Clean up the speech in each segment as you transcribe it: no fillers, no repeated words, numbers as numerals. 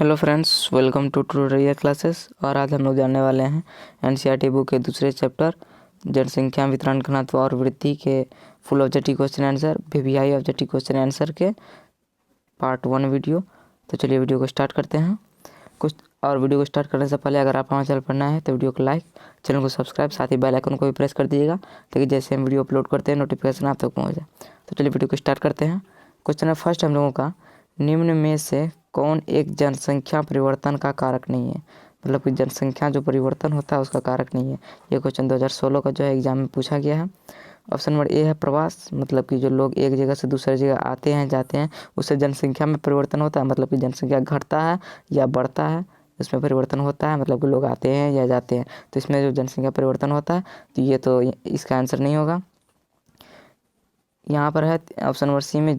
Hello friends, welcome to tutorial classes. और आज हम लोग जानने वाले हैं एनसीईआरटी बुक के दूसरे चैप्टर जनसंख्या वितरण घनत्व और वृद्धि के full objective question answer VVI objective question answer के पार्ट 1 वीडियो। तो चलिए वीडियो को स्टार्ट करते हैं। वीडियो को स्टार्ट करने से पहले अगर आप हमारे चैनल पर नए हैं तो वीडियो को लाइक, चैनल को सब्सक्राइब, साथ ही बेल आइकन को भी प्रेस कर दीजिएगा ताकि जैसे हम वीडियो अपलोड करते हैं नोटिफिकेशन आप तक पहुँच जाए। तो चलिए वीडियो को स्टार्ट करते हैं। क्वेश्चन है फर्स्ट हम लोगों का, निम्न में से कौन एक जनसंख्या परिवर्तन का कारक नहीं है। मतलब कि जनसंख्या जो परिवर्तन होता है उसका कारक नहीं है। ये क्वेश्चन 2016 का जो है एग्जाम में पूछा गया है। ऑप्शन नंबर ए है प्रवास, मतलब कि जो लोग एक जगह से दूसरी जगह आते हैं जाते हैं उससे जनसंख्या में परिवर्तन होता है। मतलब कि जनसंख्या घटता है या बढ़ता है इसमें परिवर्तन होता है। मतलब कि लोग आते हैं या जाते हैं तो इसमें जो जनसंख्या परिवर्तन होता है तो ये तो इसका आंसर नहीं होगा। यहाँ पर है ऑप्शन नंबर सी में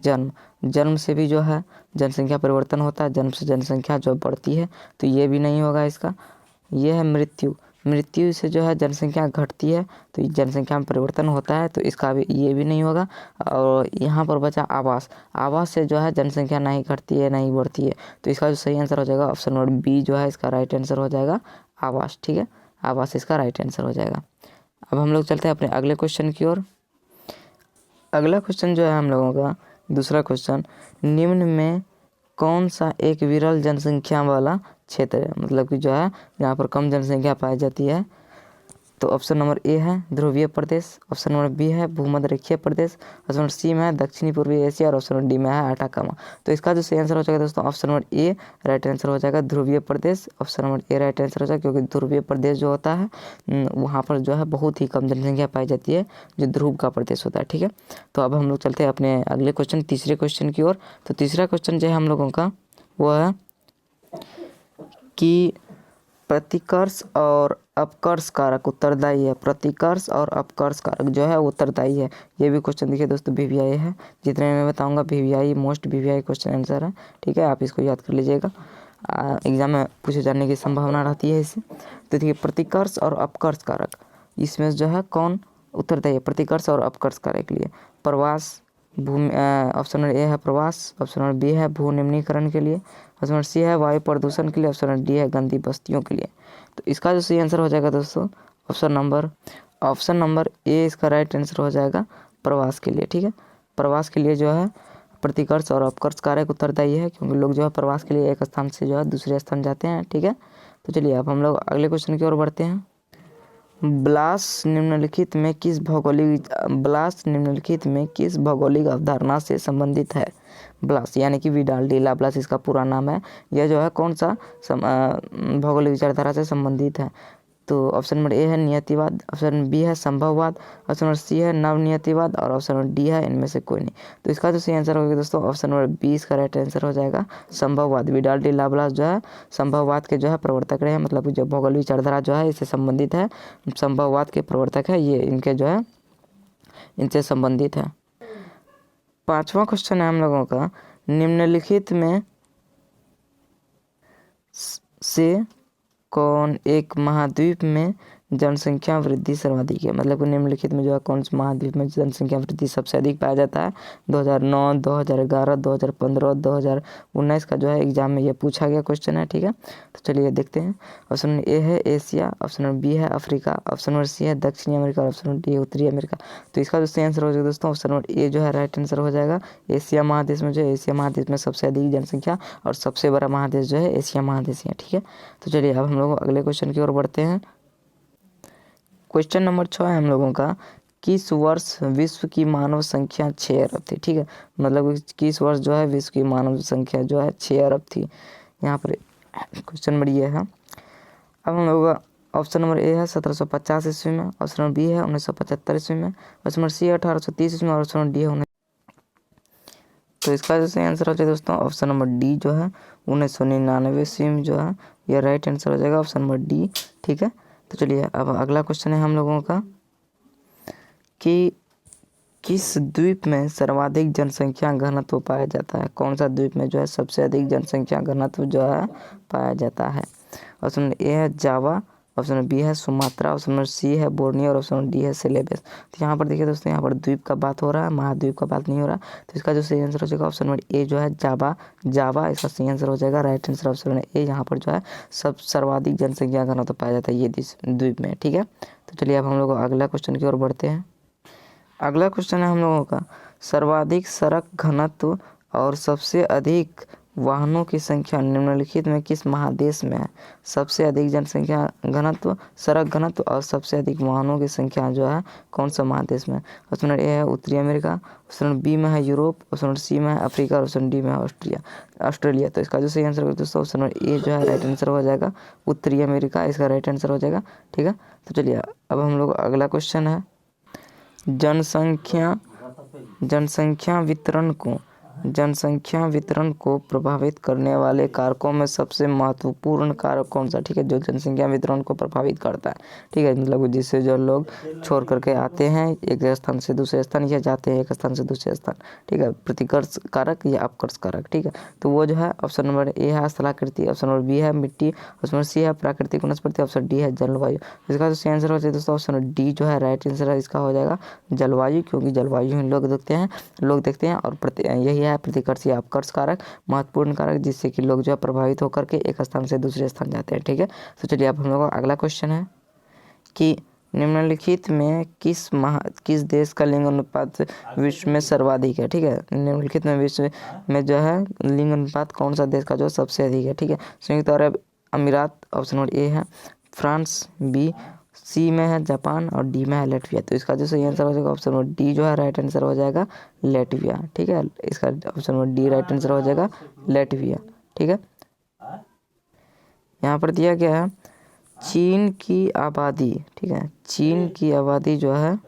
जन्म से भी जो है जनसंख्या परिवर्तन होता है। जन्म से जनसंख्या जो बढ़ती है तो ये भी नहीं होगा इसका। ये है मृत्यु से जो है जनसंख्या घटती है तो जनसंख्या में परिवर्तन होता है तो इसका भी ये भी नहीं होगा। और यहाँ पर बचा आवास से जो है जनसंख्या नहीं घटती है नहीं बढ़ती है तो इसका जो सही आंसर हो जाएगा ऑप्शन नंबर बी जो है इसका राइट आंसर हो जाएगा आवास। ठीक है, आवास इसका राइट आंसर हो जाएगा। अब हम लोग चलते हैं अपने अगले क्वेश्चन की ओर। अगला क्वेश्चन जो है हम लोगों का दूसरा क्वेश्चन, निम्न में कौन सा एक विरल जनसंख्या वाला क्षेत्र है। मतलब कि जो है यहाँ पर कम जनसंख्या पाई जाती है। तो ऑप्शन नंबर ए है ध्रुवीय प्रदेश, ऑप्शन नंबर बी है भूमध्य रेखीय प्रदेश, ऑप्शन नंबर सी में है दक्षिणी पूर्वी एशिया और ऑप्शन नंबर डी में है अटाकामा। तो इसका जो सही आंसर हो जाएगा दोस्तों option number A right answer हो जाएगा ध्रुवीय प्रदेश। Option number A right answer हो जाएगा क्योंकि ध्रुवीय प्रदेश जो होता है वहाँ पर जो है बहुत ही कम जनसंख्या पाई जाती है जो ध्रुव का प्रदेश होता है। ठीक है, तो अब हम लोग चलते हैं अपने अगले क्वेश्चन तीसरे क्वेश्चन की ओर। तो तीसरा क्वेश्चन जो है हम लोगों का वो है कि प्रतिकर्ष और अपकर्ष कारक उत्तरदायी है। प्रतिकर्ष और अपकर्ष कारक जो है उत्तरदायी है। ये भी क्वेश्चन देखिए दोस्तों वीवीआई है, जितने मैं बताऊंगा VVI most VVI question answer है। ठीक है, आप इसको याद कर लीजिएगा, एग्जाम में पूछे जाने की संभावना रहती है इससे। तो देखिए प्रतिकर्ष और अपकर्ष कारक इसमें जो है कौन उत्तरदायी है प्रतिकर्ष और अपकर्ष कारक के लिए। प्रवास भूमि, ऑप्शन नंबर ए है प्रवास, ऑप्शन नंबर बी है भू निम्नीकरण के लिए, ऑप्शन नंबर सी है वायु प्रदूषण के लिए, ऑप्शन नंबर डी है गंदी बस्तियों के लिए। तो इसका जो सही आंसर हो जाएगा दोस्तों ऑप्शन नंबर ए इसका राइट आंसर हो जाएगा प्रवास के लिए। ठीक है, प्रवास के लिए जो है प्रतिकर्ष और अपकर्ष कारक उत्तरदायी है क्योंकि लोग जो है प्रवास के लिए एक स्थान से जो है दूसरे स्थान जाते हैं। ठीक है, तो चलिए अब हम लोग अगले क्वेश्चन की ओर बढ़ते हैं। ब्लास निम्नलिखित में किस भौगोलिक अवधारणा से संबंधित है। ब्लास यानी कि विडाल डी लाप्लास इसका पूरा नाम है। यह जो है कौन सा भौगोलिक विचारधारा से संबंधित है। तो ऑप्शन नंबर ए है नियतिवाद, ऑप्शन बी है संभववाद, ऑप्शन नंबर सी है नवनियतिवाद और ऑप्शन नंबर डी है इनमें से कोई नहीं। तो इसका जो सही आंसर होगा दोस्तों ऑप्शन नंबर बी इसका राइट आंसर हो जाएगा संभववाद। विडाल डी लाप्लास जो है संभववाद के जो है प्रवर्तक रहे हैं। मतलब जो भौगोलिक विचारधारा जो है इससे संबंधित है, संभववाद के प्रवर्तक है ये, इनके जो है इनसे संबंधित है। पांचवा क्वेश्चन है हम लोगों का, निम्नलिखित में से कौन एक महाद्वीप में जनसंख्या वृद्धि सर्वाधिक है। मतलब कि निम्नलिखित में जो है कौन से महाद्वीप में जनसंख्या वृद्धि सबसे अधिक पाया जाता है। 2009, 2011, 2015, 2019 का जो है एग्जाम में ये पूछा गया क्वेश्चन है। ठीक है, तो चलिए देखते हैं। ऑप्शन नंबर ए है एशिया, ऑप्शन नंबर बी है अफ्रीका, ऑप्शन नंबर सी है दक्षिणी अमेरिका, ऑप्शन नंबर डी उत्तरी अमेरिका। तो इसका जो सही आंसर हो जाएगा दोस्तों ऑप्शन नंबर ए जो है राइट आंसर हो जाएगा एशिया महादेश में। जो एशिया महादेश में सबसे अधिक जनसंख्या और सबसे बड़ा महादेश जो है एशिया महादेश है। ठीक है, तो चलिए अब हम लोग अगले क्वेश्चन की ओर बढ़ते हैं। क्वेश्चन नंबर 6 है हम लोगों का, किस वर्ष विश्व की मानव संख्या 6 अरब थी। ठीक है, मतलब किस वर्ष जो है विश्व की मानव संख्या जो है 6 अरब थी। यहाँ पर क्वेश्चन नंबर ये है। अब हम लोग ऑप्शन नंबर ए है 1750 ईस्वी में, ऑप्शन नंबर बी है 1975 ईस्वी में, ऑप्शन नंबर सी है 1830 ईस्वी में और ऑप्शन नंबर डी है 19। तो इसका जो सही आंसर हो जाए दोस्तों ऑप्शन नंबर डी जो है 1999 ईस्वी में जो है यह राइट आंसर हो जाएगा ऑप्शन नंबर डी। ठीक है, तो चलिए अब अगला क्वेश्चन है हम लोगों का कि किस द्वीप में सर्वाधिक जनसंख्या घनत्व पाया जाता है। कौन सा द्वीप में जो है सबसे अधिक जनसंख्या घनत्व जो है पाया जाता है। ऑप्शन ए है जावा, ऑप्शन नंबर बी है सुमात्रा, ऑप्शन नंबर सी है बोर्नियो और ऑप्शन नंबर डी है सेलेबस। तो यहाँ पर देखिए दोस्तों, यहाँ पर द्वीप का बात हो रहा है, महाद्वीप का बात नहीं हो रहा। तो इसका जो सही आंसर हो जाएगा ऑप्शन नंबर ए जो है जावा इसका सही आंसर हो जाएगा। राइट आंसर ऑप्शन नंबर ए, यहाँ पर जो है सर्वाधिक जनसंख्या घनत्व पाया जाता है ये द्वीप में। ठीक है, तो चलिए अब हम लोग अगला क्वेश्चन की ओर बढ़ते हैं। अगला क्वेश्चन है हम लोगों का, सर्वाधिक सड़क घनत्व और सबसे अधिक वाहनों की संख्या निम्नलिखित में किस महादेश में है? सबसे अधिक जनसंख्या घनत्व, सड़क घनत्व और सबसे अधिक वाहनों की संख्या जो है कौन सा महादेश में? ऑप्शन नंबर ए है उत्तरी अमेरिका, ऑप्शन नंबर बी में है यूरोप, ऑप्शन नंबर सी में है अफ्रीका और ऑप्शन डी में है ऑस्ट्रेलिया। तो इसका जो सही आंसर होगा दोस्तों ऑप्शन नंबर ए जो है राइट आंसर हो जाएगा, उत्तरी अमेरिका इसका राइट आंसर हो जाएगा। ठीक है, तो चलिए अब हम लोग अगला क्वेश्चन है, जनसंख्या वितरण को प्रभावित करने वाले कारकों में सबसे महत्वपूर्ण कारक कौन सा? ठीक है, जो जनसंख्या वितरण को प्रभावित करता है। ठीक है, मतलब जिससे जो लोग छोड़ करके आते हैं एक स्थान से दूसरे स्थान या जाते हैं एक स्थान से दूसरे स्थान। ठीक है, प्रतिकर्ष कारक या अपकर्ष कारक। ठीक है, तो वो जो है ऑप्शन नंबर ए है स्थलाकृति, ऑप्शन नंबर बी है मिट्टी, ऑप्शन नंबर सी है प्राकृतिक वनस्पति, ऑप्शन डी है जलवायु। इसका जो सही आंसर हो जाए दोस्तों ऑप्शन नंबर डी जो है राइट आंसर है, इसका हो जाएगा जलवायु, क्योंकि जलवायु ही लोग देखते हैं और यही है प्रतिकर्ष या अपकर्ष कारक, महत्वपूर्ण कारक जिससे कि लोग जो है प्रभावित होकर के एक स्थान से दूसरे स्थान जाते हैं। ठीक है, तो चलिए अब हम लोग का अगला क्वेश्चन है कि निम्नलिखित में किस देश का लिंग अनुपात विश्व में सर्वाधिक है? ठीक है, निम्नलिखित में विश्व में जो है लिंग अनुपात कौन सा देश का जो सबसे अधिक है? ठीक है, संयुक्त अरब अमीरात ऑप्शन नंबर ए है, फ्रांस बी, सी में है जापान और डी में है लेटविया। तो इसका जो सही आंसर हो जाएगा ऑप्शन नंबर डी जो है राइट आंसर हो जाएगा लेटविया। ठीक है, इसका option number D right answer हो जाएगा लेटविया। ठीक है, यहाँ पर दिया गया है चीन की आबादी। ठीक है, चीन की आबादी जो है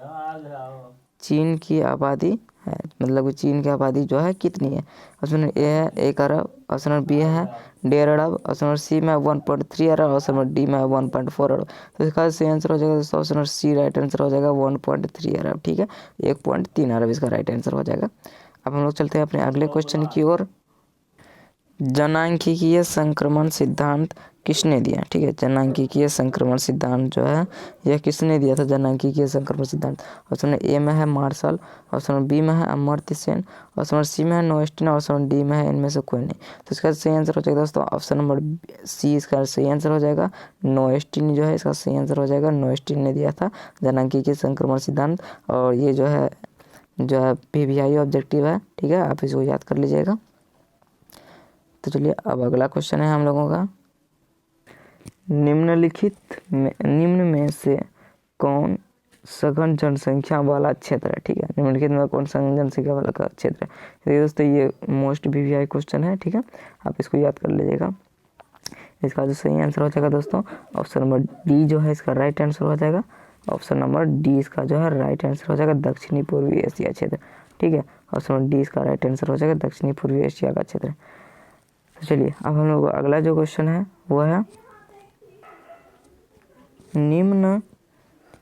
मतलब चीन की आबादी जो है कितनी है? ऑप्शन नंबर ए है 1 अरब, ऑप्शन नंबर बी है 1.5 अरब, ऑप्शन नंबर सी में 1.3 अरब, ऑप्शन नंबर डी में 1.4 अरब। तो इसका सही आंसर हो जाएगा दोस्तों option number C right answer हो जाएगा 1.3 अरब। ठीक है, 1.3 अरब इसका राइट आंसर हो जाएगा। अब हम लोग चलते हैं अपने अगले क्वेश्चन की ओर। जनांकीय संक्रमण सिद्धांत किसने दिया? ठीक है, जनांकीय संक्रमण सिद्धांत जो है यह किसने दिया था? जनांकीय संक्रमण सिद्धांत ऑप्शन ए में है मार्शल, ऑप्शन बी में है अमर्त्य सेन, ऑप्शन सी में है नोएस्टिन, ऑप्शन डी में है इनमें से कोई नहीं। तो इसका सही आंसर हो जाएगा दोस्तों ऑप्शन नंबर सी इसका सही आंसर हो जाएगा। नोएस्टिन जो है इसका सही आंसर हो जाएगा, नोएस्टिन ने दिया था जनांकीय संक्रमण सिद्धांत। और ये जो है PVI ऑब्जेक्टिव है। ठीक है, आप इसको याद कर लीजिएगा। तो चलिए अब अगला क्वेश्चन है हम लोगों का, निम्न में से कौन सघन जनसंख्या वाला क्षेत्र है? ठीक है, निम्नलिखित में कौन सघन जनसंख्या वाला का क्षेत्र है? तो दोस्तों ये मोस्ट PVI क्वेश्चन है। ठीक है, आप इसको याद कर लीजिएगा। इसका जो सही आंसर हो जाएगा दोस्तों ऑप्शन नंबर डी जो है इसका राइट आंसर हो जाएगा। ऑप्शन नंबर डी इसका जो है राइट आंसर हो जाएगा दक्षिणी पूर्वी एशिया क्षेत्र। ठीक है, ऑप्शन नंबर डी इसका राइट आंसर हो जाएगा दक्षिणी पूर्वी एशिया का क्षेत्र। तो चलिए अब हम लोग अगला जो क्वेश्चन है वो है, निम्न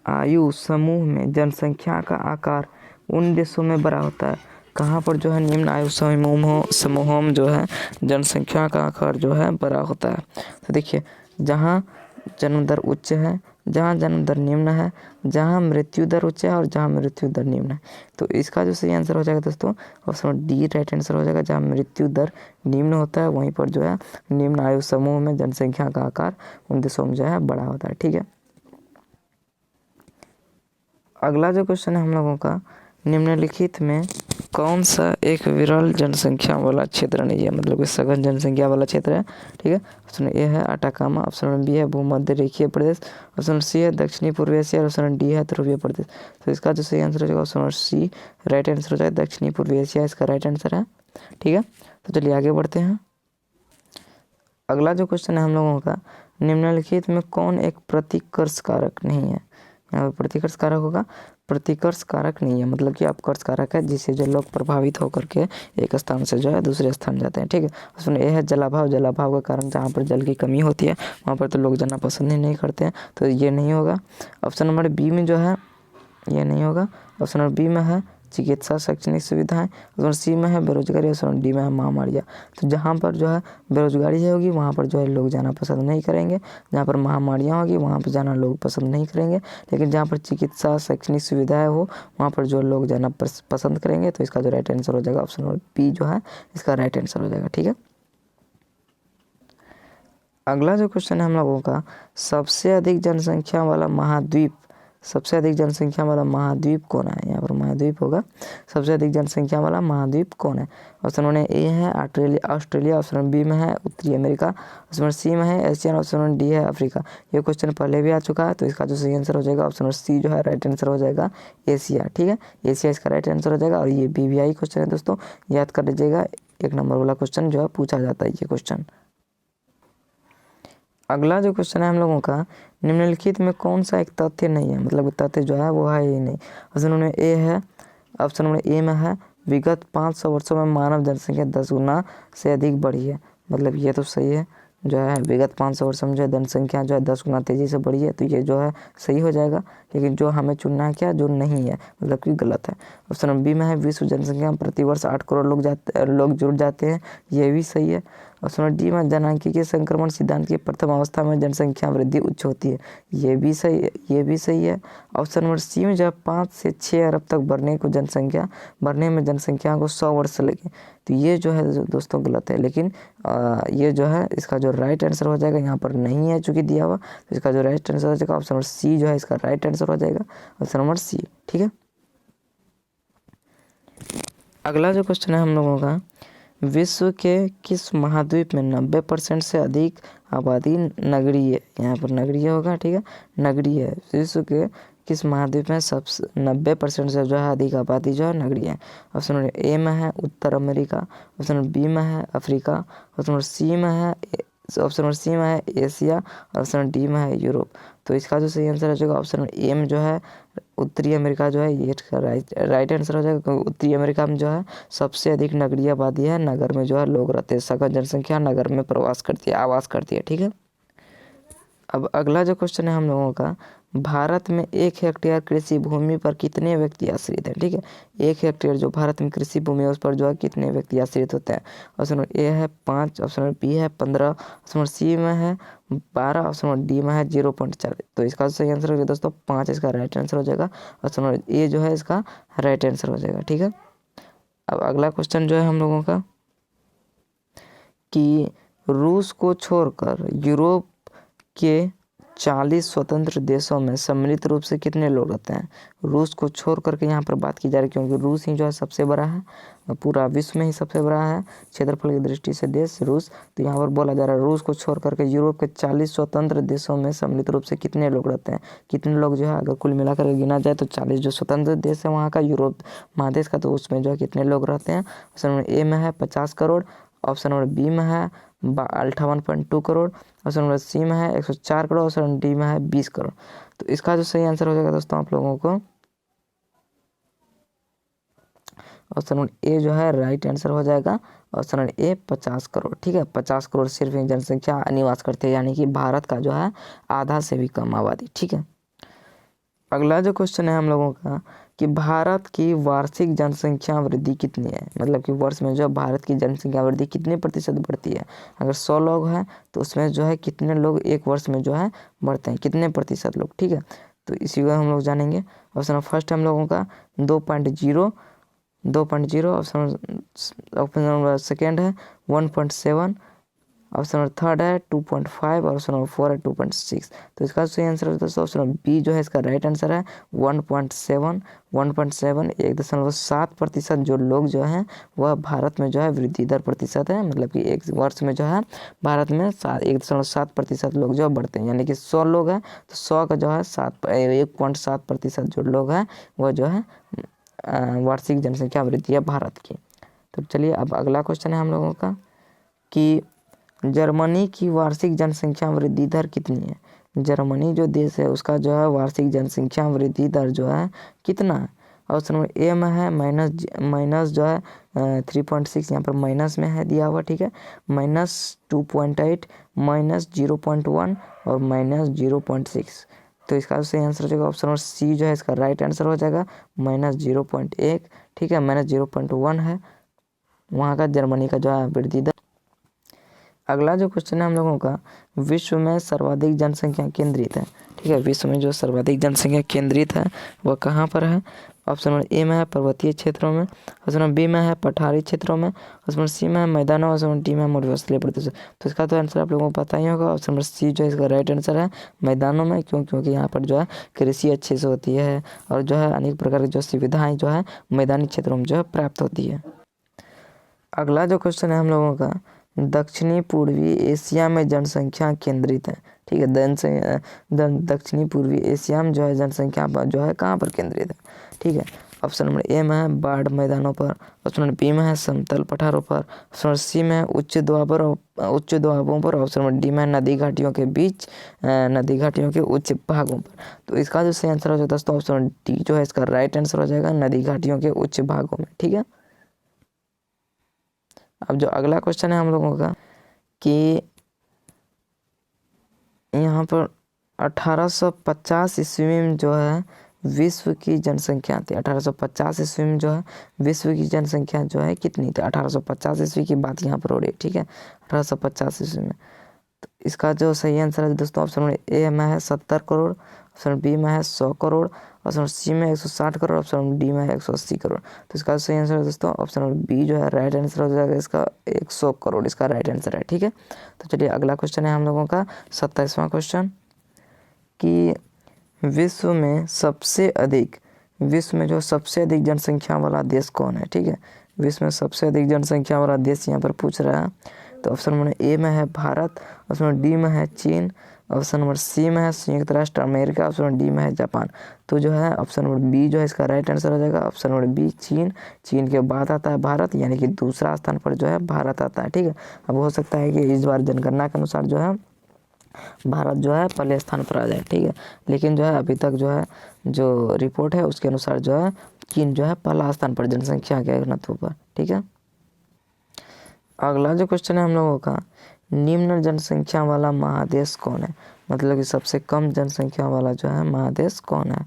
आयु समूह में जनसंख्या का आकार उन देशों में बड़ा होता है। कहाँ पर जो है निम्न आयु समूहों में जो है जनसंख्या का आकार जो है बड़ा होता है? तो देखिए, जहाँ जन्म दर उच्च है, जहाँ जन्म दर निम्न है, जहाँ मृत्यु दर उच्च है और जहाँ मृत्यु दर निम्न है। तो इसका जो सही आंसर हो जाएगा दोस्तों ऑप्शन डी राइट आंसर हो जाएगा। जहाँ मृत्यु दर निम्न होता है वहीं पर जो है निम्न आयु समूह में जनसंख्या का आकार उन देशों में जो है बड़ा होता है। ठीक है, अगला जो क्वेश्चन है हम लोगों का, निम्नलिखित में कौन सा एक विरल जनसंख्या वाला क्षेत्र नहीं है? मतलब कि सघन जनसंख्या वाला क्षेत्र है। ठीक है, ऑप्शन ए है अटाकामा, ऑप्शन बी है भूमध्य रेखीय प्रदेश, ऑप्शन सी है दक्षिणी पूर्वी एशिया और ऑप्शन डी है ध्रुवीय प्रदेश। तो इसका जो सही आंसर हो जाएगा ऑप्शन सी राइट आंसर हो जाएगा दक्षिणी पूर्वी एशिया इसका राइट आंसर है। ठीक है, तो चलिए आगे बढ़ते हैं। अगला जो क्वेश्चन है हम लोगों का, निम्नलिखित में कौन एक प्रतिकर्ष कारक नहीं है? यहाँ पर प्रतिकर्ष कारक होगा, प्रतिकर्ष कारक नहीं है मतलब कि अपकर्ष कारक है जिससे जो लोग प्रभावित होकर के एक स्थान से जो है दूसरे स्थान जाते हैं। ठीक है, उसमें यह है जलाभाव। जलाभाव का कारण जहाँ पर जल की कमी होती है वहाँ पर तो लोग जाना पसंद ही नहीं करते हैं, तो ये नहीं होगा। ऑप्शन नंबर बी में जो है ये नहीं होगा। ऑप्शन नंबर बी में है चिकित्सा शैक्षणिक सुविधाएं, ऑप्शन सी में है बेरोजगारी, ऑप्शन डी में है महामारियाँ। तो जहाँ पर जो है बेरोजगारी होगी वहाँ पर जो है लोग जाना पसंद नहीं करेंगे, जहाँ पर महामारियाँ होगी वहाँ पर जाना लोग पसंद नहीं करेंगे, लेकिन जहाँ पर चिकित्सा शैक्षणिक सुविधाएं हो वहाँ पर जो लोग जाना पसंद करेंगे। तो इसका जो राइट आंसर हो जाएगा ऑप्शन नंबर बी जो है इसका राइट आंसर हो जाएगा। ठीक है, अगला जो क्वेश्चन है हम लोगों का, सबसे अधिक जनसंख्या वाला महाद्वीप, सबसे अधिक जनसंख्या वाला महाद्वीप कौन है? यहाँ पर महाद्वीप होगा, सबसे अधिक जनसंख्या वाला महाद्वीप कौन है? ऑप्शन वन ए है ऑस्ट्रेलिया, ऑप्शन बी में है उत्तरी अमेरिका, ऑप्शन सी में है एशिया, ऑप्शन डी है अफ्रीका। ये क्वेश्चन पहले भी आ चुका है, तो इसका जो सही आंसर हो जाएगा ऑप्शन सी जो है राइट आंसर हो जाएगा एशिया। ठीक है, एशिया इसका राइट आंसर हो जाएगा। और ये BVI क्वेश्चन है दोस्तों, याद कर लीजिएगा, 1 नंबर वाला क्वेश्चन जो है पूछा जाता है ये क्वेश्चन। अगला जो क्वेश्चन है हम लोगों का, निम्नलिखित में कौन सा एक तथ्य नहीं है, मतलब तथ्य जो है वो है ही नहीं। ऑप्शन नंबर ए है, ऑप्शन नंबर ए में है विगत 500 वर्षों में मानव जनसंख्या 10 गुना से अधिक बढ़ी है। मतलब ये तो सही है, जो है विगत 500 वर्षों में जो है जनसंख्या जो है 10 गुना तेज़ी से बढ़ी है, तो ये जो है सही हो जाएगा। लेकिन जो हमें चुनना है क्या, जो नहीं है, मतलब कि गलत है। ऑप्शन नंबर बी में है विश्व जनसंख्या में प्रतिवर्ष 8 करोड़ लोग जुड़ जाते हैं, ये भी सही है। ऑप्शन नंबर डी में जनसांख्यिकीय संक्रमण सिद्धांत की प्रथम अवस्था में जनसंख्या वृद्धि उच्च होती है, ये भी सही है। ऑप्शन नंबर सी में जो है 5 से 6 अरब तक बढ़ने में जनसंख्या को 100 वर्ष लगे, तो ये जो है दोस्तों गलत है। लेकिन ये जो है इसका जो राइट आंसर हो जाएगा, यहाँ पर नहीं है चूँकि दिया हुआ, तो इसका जो राइट आंसर हो जाएगा ऑप्शन नंबर सी जो है इसका राइट आंसर हो जाएगा, ऑप्शन नंबर सी। ठीक है, अगला जो क्वेश्चन है हम लोगों का, विश्व के किस महाद्वीप में 90% से अधिक आबादी नगरीय, यहाँ पर नगरीय होगा। ठीक है, नगरीय है। विश्व के किस महाद्वीप में सबसे 90% से जो है अधिक आबादी जो है नगरीय है? ऑप्शन नंबर ए में है उत्तर अमेरिका, ऑप्शन नंबर बी में है अफ्रीका, ऑप्शन नंबर सी में है एशिया, ऑप्शन नंबर डी में है यूरोप। तो इसका जो सही आंसर हो जाएगा ऑप्शन नंबर ए में जो है उत्तरी अमेरिका जो है ये इसका राइट आंसर हो जाएगा, क्योंकि उत्तरी अमेरिका में जो है सबसे अधिक नगरीय आबादी है, नगर में जो है लोग रहते हैं, सघन जनसंख्या नगर में आवास करती है। ठीक है, अब अगला जो क्वेश्चन है हम लोगों का, भारत में 1 हेक्टेयर कृषि भूमि पर कितने व्यक्ति आश्रित हैं? ठीक है, 1 हेक्टेयर जो भारत में कृषि भूमि है उस पर जो है कितने व्यक्ति आश्रित होते हैं? ऑप्शन नंबर ए है 5, ऑप्शन नंबर बी है 15, ऑप्शन नंबर सी में है 12, ऑप्शन नंबर डी में है 0.4। तो इसका सही आंसर हो जाएगा दोस्तों 5 इसका राइट आंसर हो जाएगा, ऑप्शन नंबर ए जो है इसका राइट आंसर हो जाएगा। ठीक है, अब अगला क्वेश्चन जो है हम लोगों का, कि रूस को छोड़कर यूरोप के 40 स्वतंत्र देशों में सम्मिलित रूप से कितने लोग रहते हैं? रूस को छोड़ करके यहाँ पर बात की जा रही है, क्योंकि रूस ही जो है सबसे बड़ा है, पूरा विश्व में ही सबसे बड़ा है क्षेत्रफल की दृष्टि से देश रूस। तो यहाँ पर बोला जा रहा है रूस को छोड़ करके यूरोप के 40 स्वतंत्र देशों में सम्मिलित रूप से कितने लोग रहते हैं? कितने लोग जो है अगर कुल मिलाकर गिना जाए तो 40 जो स्वतंत्र देश है वहाँ का, यूरोप महादेश का, तो उसमें जो है कितने लोग रहते हैं? ऑप्शन नंबर ए में है 50 करोड़, ऑप्शन नंबर बी में है 58.2 करोड़, ऑप्शन नंबर सी में है 104 करोड़, ऑप्शन डी में है 20 करोड़। तो इसका जो सही आंसर हो जाएगा दोस्तों आप लोगों को ऑप्शन नंबर ए जो है राइट आंसर हो जाएगा, ऑप्शन नंबर ए 50 करोड़। ठीक है, 50 करोड़ सिर्फ जनसंख्या निवास करती है, यानी कि भारत का जो है आधा से भी कम आबादी। ठीक है, अगला जो क्वेश्चन है हम लोगों का, कि भारत की वार्षिक जनसंख्या वृद्धि कितनी है? मतलब कि वर्ष में जो भारत की जनसंख्या वृद्धि कितने प्रतिशत बढ़ती है? अगर 100 लोग हैं तो उसमें जो है कितने लोग एक वर्ष में जो है बढ़ते हैं, कितने प्रतिशत लोग? ठीक है, तो इसी को हम लोग जानेंगे। ऑप्शन फर्स्ट हम लोगों का 2.0, ऑप्शन नंबर सेकेंड है 1.7, ऑप्शन नंबर थर्ड है 2.5 और ऑप्शन नंबर 4 है 2.6। तो इसका सही आंसर है दोस्तों ऑप्शन नंबर बी जो है इसका राइट आंसर है 1.7। 1.7% जो लोग जो हैं वह भारत में जो है वृद्धि दर प्रतिशत है, मतलब कि एक वर्ष में जो है भारत में 1.7% लोग जो है बढ़ते हैं, यानी कि 100 लोग हैं तो 100 का जो है 1.7% जो लोग हैं वह जो है वार्षिक जनसंख्या वृद्धि है भारत की। तो चलिए अब अगला क्वेश्चन है हम लोगों का, कि जर्मनी की वार्षिक जनसंख्या वृद्धि दर कितनी है? जर्मनी जो देश है उसका जो है वार्षिक जनसंख्या वृद्धि दर जो है कितना है? ऑप्शन नंबर ए में है माइनस जो है 3.6, यहाँ पर माइनस में है दिया हुआ। ठीक है, -2.8, -0.1 और -0.6। तो इसका सही आंसर हो जाएगा ऑप्शन नंबर सी जो है इसका राइट आंसर हो जाएगा -0.1, ठीक है, -0.1 है वहाँ का जर्मनी का जो है वृद्धि दर। अगला जो क्वेश्चन है हम लोगों का, विश्व में सर्वाधिक जनसंख्या केंद्रित है। ठीक है, विश्व में जो सर्वाधिक जनसंख्या केंद्रित है वह कहाँ पर है? ऑप्शन नंबर ए में है पर्वतीय क्षेत्रों में, ऑप्शन नंबर बी में है पठारी क्षेत्रों में, ऑप्शन नंबर सी में है मैदानों, ऑप्शन नंबर डी में है मरुस्थलीय प्रदेश। तो इसका तो आंसर आप लोगों को पता ही होगा, ऑप्शन नंबर सी जो है इसका राइट आंसर है, मैदानों में। क्योंकि यहाँ पर जो है कृषि अच्छे से होती है और जो है अनेक प्रकार की जो सुविधाएँ जो है मैदानी क्षेत्रों में जो है प्राप्त होती है। अगला जो क्वेश्चन है हम लोगों का, दक्षिणी पूर्वी एशिया में जनसंख्या केंद्रित है। ठीक है, दक्षिणी पूर्वी एशिया में जो है जनसंख्या जो है कहाँ पर केंद्रित है? ठीक है, ऑप्शन नंबर ए में है बाढ़ मैदानों पर, ऑप्शन नंबर बी में है समतल पठारों पर, ऑप्शन नंबर सी में है उच्च दोआबों पर, ऑप्शन नंबर डी में है नदी घाटियों के बीच नदी घाटियों के उच्च भागों पर। तो इसका जो सही आंसर हो जाए दोस्तों ऑप्शन नंबर डी जो है इसका राइट आंसर हो जाएगा, नदी घाटियों के उच्च भागों में। ठीक है, अब जो अगला क्वेश्चन है हम लोगों का कि यहाँ पर 1850 ईस्वी में जो है विश्व की जनसंख्या थी। 1850 ईस्वी में जो है विश्व की जनसंख्या जो है कितनी थी? 1850 ईस्वी की बात यहाँ पर हो रही है। ठीक है, 1850 ईस्वी में। तो इसका जो सही आंसर है दोस्तों ऑप्शन नंबर ए में है 70 करोड़, ऑप्शन बी में है 100 करोड़, ऑप्शन सी में 160 करोड़, ऑप्शन डी में है 180 करोड़। तो इसका सही आंसर है दोस्तों ऑप्शन नंबर बी जो है राइट आंसर हो जाएगा, इसका 100 करोड़ इसका राइट आंसर है। ठीक है, तो चलिए अगला क्वेश्चन है हम लोगों का 27वां क्वेश्चन कि विश्व में जो सबसे अधिक जनसंख्या वाला देश कौन है? ठीक है, विश्व में सबसे अधिक जनसंख्या वाला देश यहाँ पर पूछ रहा है। तो ऑप्शन नंबर ए में है भारत, ऑप्शन नंबर डी में है चीन, ऑप्शन नंबर सी में है संयुक्त राष्ट्र अमेरिका, ऑप्शन नंबर डी में है जापान। तो जो है ऑप्शन नंबर बी जो है इसका राइट आंसर हो जाएगा, ऑप्शन नंबर बी चीन के बाद आता है भारत, यानी कि दूसरा स्थान पर जो है भारत आता है। ठीक है, अब हो सकता है कि इस बार जनगणना के अनुसार जो है भारत जो है पहले स्थान पर आ जाए। ठीक है, लेकिन जो है अभी तक जो है जो रिपोर्ट है उसके अनुसार जो है चीन जो है पहला स्थान पर जनसंख्या के घनत्व पर। ठीक है, अगला जो क्वेश्चन है हम लोगों का, निम्न जनसंख्या वाला महादेश कौन है? मतलब कि सबसे कम जनसंख्या वाला जो है महादेश कौन है?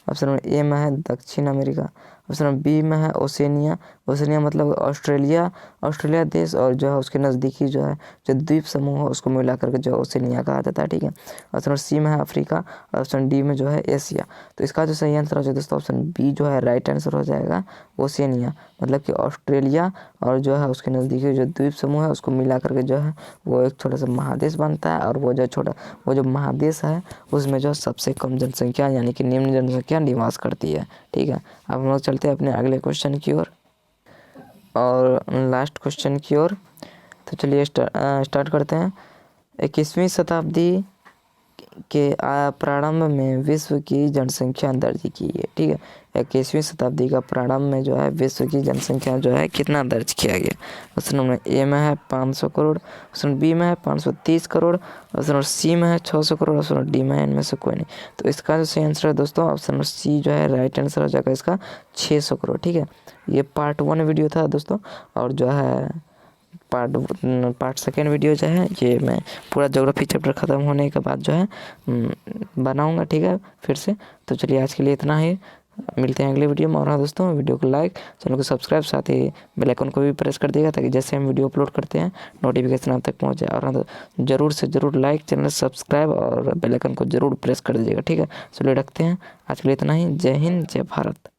ऑप्शन नंबर ए में है दक्षिण अमेरिका, ऑप्शन नंबर बी में है ओसेनिया मतलब ऑस्ट्रेलिया देश, और जो है उसके नज़दीकी जो है जो द्वीप समूह है उसको मिला करके जो ओसेनिया कहा जाता है। ठीक है, ऑप्शन नंबर सी में है अफ्रीका, और ऑप्शन डी में जो है एशिया। तो इसका जो सही आंसर हो जाए दोस्तों ऑप्शन बी जो है राइट आंसर हो जाएगा, ओसेनिया मतलब कि ऑस्ट्रेलिया और जो है उसके नज़दीकी जो द्वीप समूह है उसको मिला करके जो है वो एक छोटा सा महादेश बनता है, और वो जो महादेश है उसमें जो सबसे कम जनसंख्या यानी कि निम्न जनसंख्या निवास करती है। ठीक है, अब हम लोग चलते हैं अपने अगले क्वेश्चन की ओर और लास्ट क्वेश्चन की ओर। तो चलिए स्टार्ट करते हैं। 21वीं शताब्दी के प्रारंभ में विश्व की जनसंख्या दर्ज की है। ठीक है, 21वीं शताब्दी का प्रारंभ में जो है विश्व की जनसंख्या जो है कितना दर्ज किया गया? ऑप्शन नंबर ए में है 500 करोड़, ऑप्शन बी में है 530 करोड़, ऑप्शन नंबर सी में है 600 करोड़, ऑप्शन नंबर डी में है इनमें से कोई नहीं। तो इसका जो सही आंसर है दोस्तों ऑप्शन नंबर सी जो है राइट आंसर हो जाएगा इसका 600 करोड़। ठीक है, ये पार्ट 1 वीडियो था दोस्तों, और जो है पार्ट सेकेंड वीडियो जो है ये मैं पूरा ज्योग्राफी चैप्टर ख़त्म होने के बाद जो है बनाऊंगा। ठीक है, फिर से। तो चलिए आज के लिए इतना ही, मिलते हैं अगले वीडियो में। और हाँ दोस्तों, वीडियो को लाइक, चैनल को सब्सक्राइब, साथ ही बेल आइकन को भी प्रेस कर देगा ताकि जैसे हम वीडियो अपलोड करते हैं नोटिफिकेशन आप तक पहुँच जाए। और हाँ तो ज़रूर से ज़रूर लाइक, चैनल सब्सक्राइब और बेल आइकन को ज़रूर प्रेस कर दीजिएगा। ठीक है, चलिए रखते हैं आज के लिए इतना ही। जय हिंद, जय भारत।